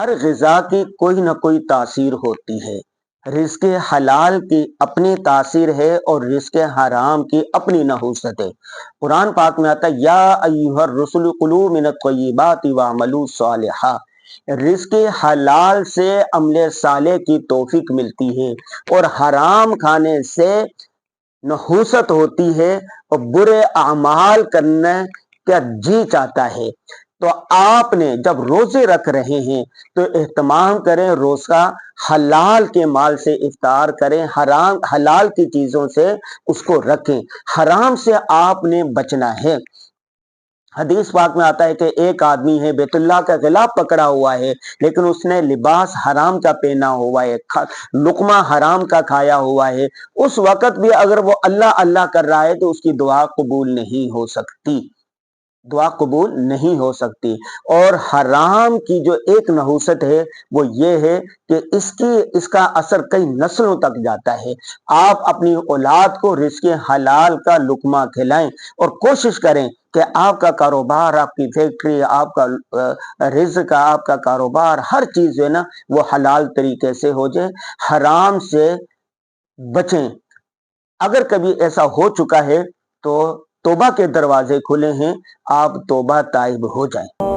ہر غذا کی کوئی نہ کوئی تاثیر ہوتی ہے۔ رزق حلال کی اپنی تاثیر ہے اور رزق حرام کی اپنی نحوست ہے۔ قرآن پاک میں آتا ہے یا ایھا الرسل کلوا من الطیبات واعملوا صالحا۔ رزق حلال سے عمل صالح کی توفیق ملتی ہے اور حرام کھانے سے نحوست ہوتی ہے اور برے اعمال کرنے کا جی چاہتا ہے۔ تو آپ نے جب روزے رکھ رہے ہیں تو اہتمام کریں، روزہ حلال کے مال سے افطار کریں، حرام حلال کی چیزوں سے اس کو رکھیں، حرام سے آپ نے بچنا ہے۔ حدیث پاک میں آتا ہے کہ ایک آدمی ہے بیت اللہ کا غلاف پکڑا ہوا ہے، لیکن اس نے لباس حرام کا پہنا ہوا ہے، لقمہ حرام کا کھایا ہوا ہے، اس وقت بھی اگر وہ اللہ اللہ کر رہا ہے تو اس کی دعا قبول نہیں ہو سکتی، دعا قبول نہیں ہو سکتی۔ اور حرام کی جو ایک نحوست ہے وہ یہ ہے کہ اس کا اثر کئی نسلوں تک جاتا ہے۔ آپ اپنی اولاد کو رزق حلال کا لقمہ کھلائیں اور کوشش کریں کہ آپ کا کاروبار، آپ کی فیکٹری، آپ کا رزق، آپ کا کاروبار، ہر چیز جو ہے نا وہ حلال طریقے سے ہو جائے، حرام سے بچیں۔ اگر کبھی ایسا ہو چکا ہے تو توبہ کے دروازے کھلے ہیں، آپ توبہ تائب ہو جائیں۔